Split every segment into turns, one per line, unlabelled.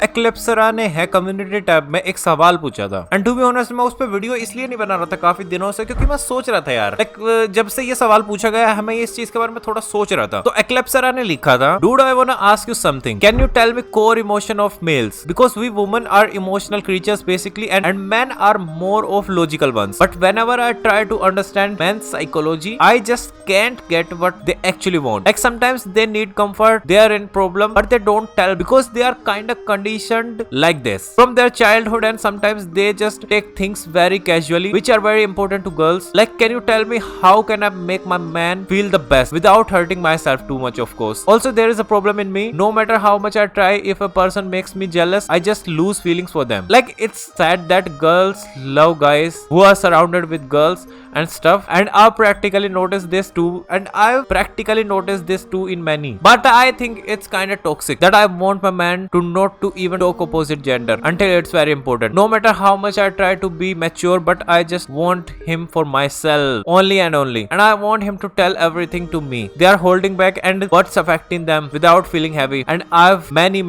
एक्लिप्सरा ने है community tab में एक सवाल पूछा था एंड टू बी ऑनेस्ट मैं उस पर वीडियो इसलिए नहीं बना रहा था काफी दिनों से क्योंकि मैं सोच रहा था यार जब से ये सवाल पूछा गया है मैं इस चीज के बारे में थोड़ा सोच रहा था। तो एक्लिप्सरा ने लिखा था, dude I want to ask you something, can you tell me core emotion of males because we women are emotional creatures basically and men are more of logical ones, but whenever I try to understand men's psychology I just can't get what they actually want. Like sometimes they need comfort, they are in problem but they don't tell because they are kind of conditioned like this from their childhood, and sometimes they just take things very casually which are very important to girls. Like can you tell me how can I make my man feel the best without hurting myself too much? Of course also there is a problem in me, no matter how much I try, if a person makes me jealous I just lose feelings for them. Like it's sad that girls love guys who are surrounded with girls and stuff, and I've practically noticed this too in many, but I think it's kind of toxic that I want my man to not to even talk opposite gender until it's very important. No matter how much I try to be mature, but I just want him for myself only and only, and I want him to tell everything to me. They are holding back and what's affecting them without feeling heavy, and I've many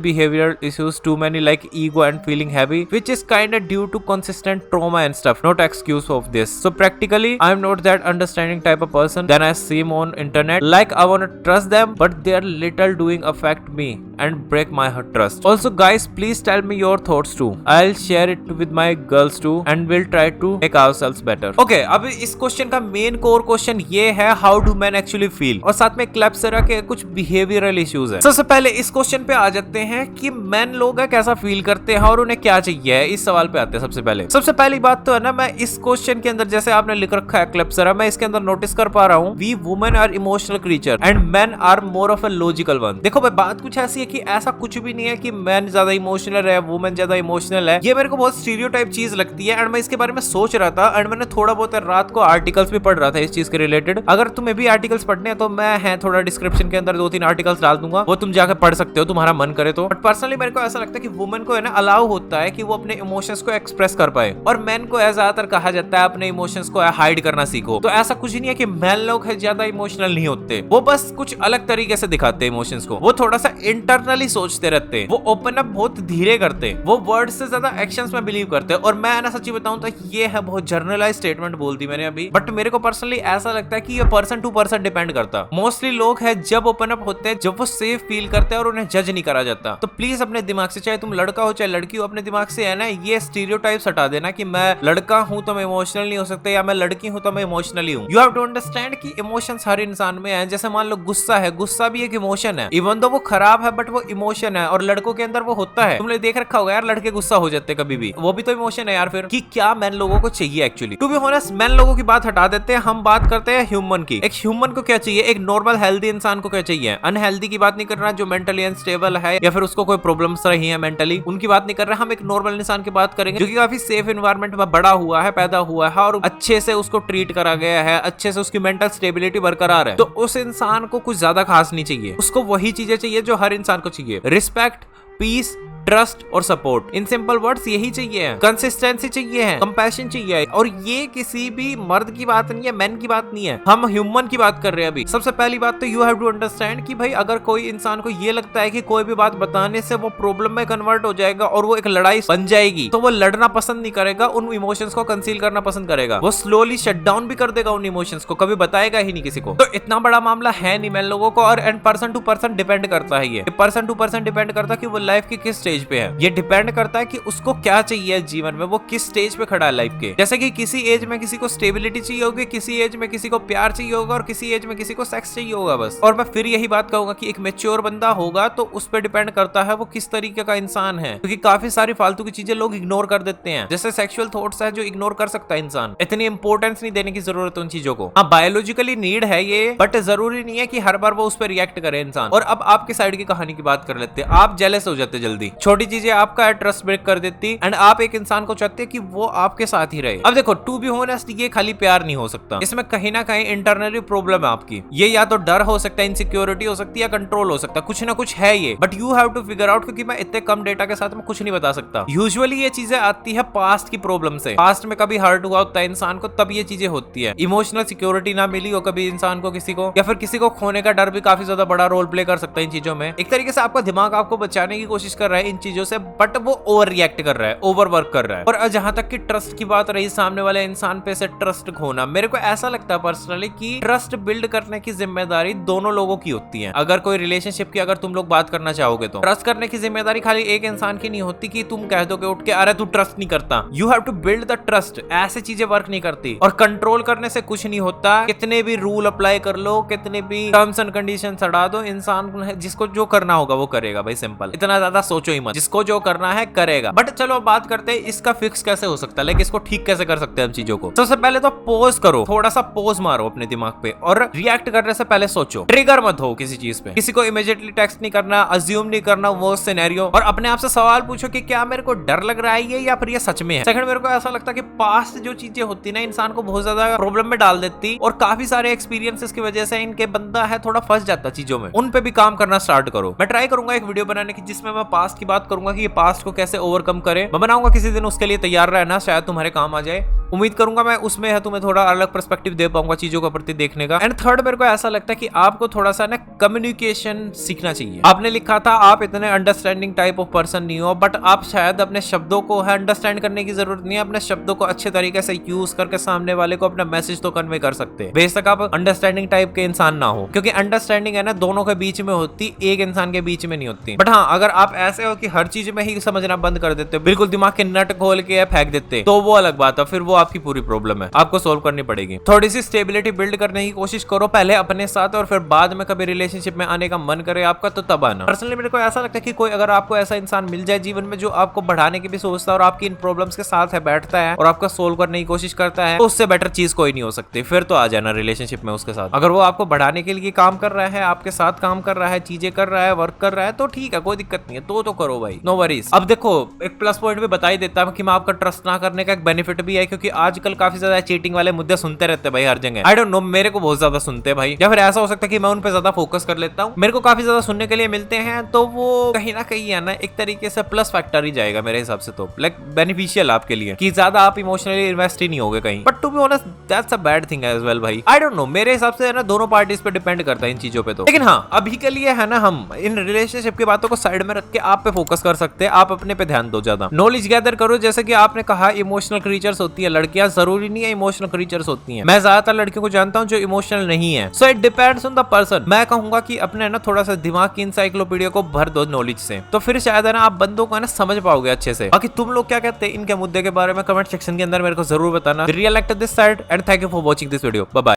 behavioral issues, too many, like ego and feeling heavy, which is kind of due to consistent trauma and stuff, not excuse of this. So practically I'm not that understanding type of person than I seem on internet. Like I want to trust them but their little doing affect me and break my trust. Also guys please tell me your thoughts too, I'll share it with my girls too and we'll try to make ourselves better. Okay, अब इस question का main core question ये है, how do man actually feel, और साथ में एक्लिप्सरा के कुछ बिहेवियरल इश्यूज है। सबसे पहले इस क्वेश्चन पे आ जाते हैं कि मैन लोग कैसा फील करते हैं और उन्हें क्या चाहिए, इस सवाल पे आते हैं। सबसे पहली बात तो है ना, मैं इस क्वेश्चन के अंदर जैसे आपने लिख रखा है एक्लिप्सरा, मैं इसके अंदर नोटिस कर पा रहा हूँ, we women are emotional creature and man are more of a logical one. देखो भाई बात कुछ ऐसी है कि ऐसा कुछ भी नहीं है कि मैन ज्यादा इमोशनल है वुमेन ज्यादा इमोशनल है, ये मेरे को बहुत स्टीरियोटाइप चीज लगती है एंड मैं इसके बारे में सोच रहा था एंड मैंने थोड़ा बहुत रात को आर्टिकल्स भी पढ़ रहा था इस चीज के रिलेटेड। अगर तुम्हें भी आर्टिकल्स पढ़ने हैं तो मैं है थोड़ा डिस्क्रिप्शन के अंदर 2-3 आर्टिकल्स डाल दूंगा, वो तुम जाकर पढ़ सकते हो तुम्हारा मन करे तो। बट पर्सनली मेरे को ऐसा लगता है कि वुमेन को है ना अलाउ होता है कि वो अपने इमोशंस को एक्सप्रेस कर पाए, और मैन को ज्यादातर कहा जाता है अपने इमोशंस को हाइड करना सीखो। तो ऐसा कुछ नहीं है कि मैन लोग है ज्यादा इमोशनल नहीं होते, वो बस कुछ अलग तरीके से दिखाते हैं इमोशंस को, वो थोड़ा सा इंटरनली सोचते रहते हैं, वो ओपन अप बहुत धीरे करते हैं, वो वर्ड से ज्यादा एक्शंस में बिलीव करते हैं। और मैं ना सच्ची बताऊं तो ये है बहुत जर्नलाइज स्टेटमेंट बोल दी मैंने अभी, बट मेरे को पर्सनली ऐसा लगता है कि ये पर्सन टू पर्सन डिपेंड करता। मोस्टली लोग है जब ओपन अप होते हैं जब वो सेफ फील करते हैं और उन्हें जज नहीं करा जाता। तो प्लीज अपने दिमाग से, चाहे तुम लड़का हो चाहे लड़की हो, अपने दिमाग से है ना ये स्टीरियोटाइप्स हटा देना कि मैं लड़का हूं तो मैं इमोशनल नहीं हो सकता या मैं लड़की हूं तो मैं इमोशनली हूं। यू हैव टू अंडरस्टैंड कि इमोशंस हर इंसान में है। जैसे मान लो गुस्सा है, गुस्सा भी एक इमोशन है, इवन दो वो खराब है बट वो इमोशन है, और लड़कों के अंदर वो होता है। तुमने देख रखा होगा यार लड़के गुस्सा हो जाते कभी भी, वो भी तो इमोशन है यार। फिर कि क्या मैन लोगों को चाहिए actually? To be honest man लोगों की बात हटा देते हैं, हम बात करते हैं ह्यूमन की। एक ह्यूमन को क्या चाहिए, एक नॉर्मल हेल्दी इंसान को क्या चाहिए? अनहेल्दी की बात नहीं कर रहा जो मेंटली अनस्टेबल है या फिर उसको कोई प्रॉब्लम्स रही है मेंटली, उनकी बात नहीं कर रहे। हम एक नॉर्मल इंसान की बात करेंगे जो कि काफी सेफ एनवायरनमेंट में बड़ा हुआ है, पैदा हुआ है और अच्छे से उसको ट्रीट करा गया है, अच्छे से उसकी मेंटल स्टेबिलिटी बरकरार है। तो उस इंसान को कुछ ज्यादा खास नहीं चाहिए, उसको वही चीजें चाहिए जो हर इंसान को चाहिए, रिस्पेक्ट, पीस, ट्रस्ट और सपोर्ट। इन सिंपल वर्ड्स यही चाहिए, कंसिस्टेंसी चाहिए है, कंपैशन चाहिए। और ये किसी भी मर्द की बात नहीं है, मैन की बात नहीं है, हम ह्यूमन की बात कर रहे हैं अभी। सबसे पहली बात तो यू हैव टू अंडरस्टैंड कि भाई अगर कोई इंसान को ये लगता है कि कोई भी बात बताने से वो प्रॉब्लम में कन्वर्ट हो जाएगा और वो एक लड़ाई बन जाएगी, तो वो लड़ना पसंद नहीं करेगा, उन इमोशंस को कंसील करना पसंद करेगा, वो स्लोली शट डाउन भी कर देगा उन इमोशंस को, कभी बताएगा ही नहीं किसी को। तो इतना बड़ा मामला है नहीं मैन लोगों को, और and person to person depend करता है, ये पर्सन टू पर्सन डिपेंड करता है कि वो लाइफ की किस स्टेज पे है। ये डिपेंड करता है कि उसको क्या चाहिए जीवन में, वो किस स्टेज पे खड़ा है लाइफ के। जैसे कि किसी एज में किसी को स्टेबिलिटी चाहिए होगी, किसी एज में किसी को प्यार चाहिए होगा और किसी एज में किसी को सेक्स चाहिए होगा बस। और मैं फिर यही बात कहूंगा कि एक मैच्योर बंदा होगा तो उस पर डिपेंड करता है वो किस तरीके का इंसान है, क्योंकि काफी सारी फालतू की चीजें लोग इग्नोर कर देते हैं। जैसे सेक्सुअल थॉट्स है जो इग्नोर कर सकता है इंसान, इतनी इंपॉर्टेंस नहीं देने की जरूरत है उन चीजों को। हाँ बायोलॉजिकली नीड है ये, बट जरूरी नहीं है कि हर बार वो उस पर रिएक्ट करे इंसान। और अब आपके साइड की कहानी की बात कर लेते हैं। आप जेलस हो जाते जल्दी, छोटी चीजें आपका ट्रस्ट ब्रेक कर देती एंड आप एक इंसान को चाहते हैं कि वो आपके साथ ही रहे। अब देखो टू बी ऑनेस्ट ये खाली प्यार नहीं हो सकता, इसमें कहीं ना कहीं इंटरनली प्रॉब्लम है आपकी। ये या तो डर हो सकता है, इनसिक्योरिटी हो सकती है या कंट्रोल हो सकता है, कुछ ना कुछ है ये। But you have to figure out, क्योंकि मैं इतने कम डेटा के साथ में कुछ नहीं बता सकता। यूजुअली ये चीजें आती है पास्ट की प्रॉब्लम से, पास्ट में कभी हर्ट हुआ होता है इंसान को, तब ये चीजें होती है। इमोशनल सिक्योरिटी ना मिली हो कभी इंसान को किसी को, या फिर किसी को खोने का डर भी काफी ज्यादा बड़ा रोल प्ले कर सकता है इन चीजों में। एक तरीके से आपका दिमाग आपको बचाने की कोशिश कर रहा है इन चीजों से, बट वो ओवर रिएक्ट कर रहा है, ओवर वर्क कर रहा है। और जहां तक कि ट्रस्ट की बात रही, सामने वाले इंसान पे से ट्रस्ट खोना, मेरे को ऐसा लगता है पर्सनली कि ट्रस्ट बिल्ड करने की जिम्मेदारी दोनों लोगों की होती है। अगर कोई रिलेशनशिप की अगर तुम लोग बात करना चाहोगे तो ट्रस्ट करने की जिम्मेदारी खाली एक इंसान की नहीं होती कि तुम कह दोगे उठ के अरे तू ट्रस्ट नहीं करता। You have to build the trust. ऐसे चीजें वर्क नहीं करती। और कंट्रोल करने से कुछ नहीं होता। कितने भी रूल अप्लाई कर लो, कितने भी टर्म्स एंड कंडीशन हटा दो, इंसान जिसको जो करना होगा वो करेगा भाई, सिंपल। इतना ज्यादा सोचो ही मत, जिसको जो करना है करेगा। बट चलो अब बात करते हैं इसका फिक्स कैसे हो सकता है, लाइक इसको ठीक कैसे कर सकते हैं हम चीजों को। सबसे पहले तो पॉज करो, थोड़ा सा पॉज मारो अपने दिमाग पे और रिएक्ट करने से पहले सोचो। ट्रिगर मत हो किसी चीज पे, किसी को इमीडिएटली टेक्स्ट नहीं करना, अज्यूम नहीं करना वो सिनेरियो, और अपने आप से सवाल पूछो कि क्या मेरे को डर लग रहा है ये, या फिर ये सच में है। सेकंड, मेरे को ऐसा लगता है कि पास्ट जो चीजें होती ना इंसान को बहुत ज्यादा प्रॉब्लम में डाल देती, और काफी सारे एक्सपीरियंसेस की वजह से इनके बंदा है थोड़ा फंस जाता चीजों में। उन पे भी काम करना स्टार्ट करो। मैं ट्राई करूंगा एक वीडियो बनाने की जिसमें मैं पास्ट की बात करूंगा कि ये पास्ट को कैसे ओवरकम करे। मैं बनाऊंगा किसी दिन, उसके लिए तैयार रहना, शायद तुम्हारे काम आ जाए। उम्मीद करूंगा मैं उसमें है तुम्हें थोड़ा अलग पर्सपेक्टिव दे पाऊंगा चीजों के प्रति देखने का। एंड थर्ड, मेरे को ऐसा लगता है कि आपको थोड़ा सा ना कम्युनिकेशन सीखना चाहिए। आपने लिखा था आप इतने अंडरस्टैंडिंग टाइप ऑफ पर्सन नहीं हो, बट आप शायद अपने शब्दों को है अंडरस्टैंड करने की जरूरत नहीं है, अपने शब्दों को अच्छे तरीके से यूज करके सामने वाले को अपना मैसेज तो कन्वे कर सकते हैं, बेशक आप अंडरस्टैंडिंग टाइप के इंसान ना हो। क्योंकि अंडरस्टैंडिंग है ना दोनों के बीच में होती, एक इंसान के बीच में नहीं होती। बट हाँ, अगर आप ऐसे हो कि हर चीज में ही समझना बंद कर देते हो, बिल्कुल दिमाग के नट खोल के फेंक देते, तो वो अलग बात है, फिर वो आपकी पूरी प्रॉब्लम है, आपको सोल्व करनी पड़ेगी। थोड़ी सी स्टेबिलिटी बिल्ड करने की कोशिश करो पहले अपने साथ, और फिर बाद में कभी रिलेशनशिप में आने का मन करे आपका तो तब आना। पर्सनली मेरे को ऐसा लगता है कि कोई अगर आपको ऐसा इंसान मिल जाए जीवन में जो आपको बढ़ाने की भी सोचता है और आपकी इन प्रॉब्लम्स के साथ है बैठता है और आपका सोल्व करने की कोशिश करता है, तो उससे बेटर चीज कोई नहीं हो सकती। फिर तो आ जाना रिलेशनशिप में उसके साथ। अगर वो आपको बढ़ाने के लिए काम कर रहा है, आपके साथ काम कर रहा है, चीजें कर रहा है, वर्क कर रहा है, तो ठीक है, कोई दिक्कत नहीं है, तो करो भाई, नो वरीज। अब देखो एक प्लस पॉइंट भी बता ही देता हूं कि मैं आपका ट्रस्ट ना करने का एक बेनिफिट भी है, क्योंकि आजकल काफी ज्यादा चीटिंग वाले मुद्दे सुनते रहते हैं भाई हर जगह। आई डोंट नो, मेरे को बहुत ज्यादा सुनते हैं भाई, या फिर ऐसा हो सकता है कि मैं उन पे ज्यादा फोकस कर लेता हूँ। मेरे को काफी ज्यादा सुनने के लिए मिलते हैं, तो वो कहीं ना कहीं है ना एक तरीके से प्लस फैक्टर ही जाएगा मेरे हिसाब से, तो लाइक बेनिफिशियल आपके लिए कि ज्यादा आप इमोशनली इन्वेस्ट ही नहीं होगे कहीं। But to be honest that's a bad thing as well भाई। आई डोंट नो, मेरे हिसाब से है ना दोनों पार्टीज पे डिपेंड करता है इन चीजों पे तो। लेकिन हाँ, अभी के लिए है ना हम इन रिलेशनशिप की बातों को साइड में रख के आप पे फोकस कर सकते हैं। आप अपने पे ध्यान दो, ज्यादा नॉलेज गैदर करो। जैसे कि आपने कहा इमोशनल क्रीचर्स होती है लड़कियां, जरूरी नहीं है इमोशनल क्रीचर्स होती हैं। मैं ज्यादातर लड़कियों को जानता हूं जो इमोशनल नहीं है। So it depends on the person. मैं कहूंगा कि अपने ना थोड़ा सा दिमाग की इंसाइक्लोपीडिया को भर दो नॉलेज से, तो फिर शायद है ना आप बंदों को है ना समझ पाओगे अच्छे से। बाकी तुम लोग क्या कहते हैं इनके मुद्दे के बारे में कमेंट सेक्शन के अंदर मेरे को जरूर बताना। Real act this side and thank you for watching this video. Bye bye.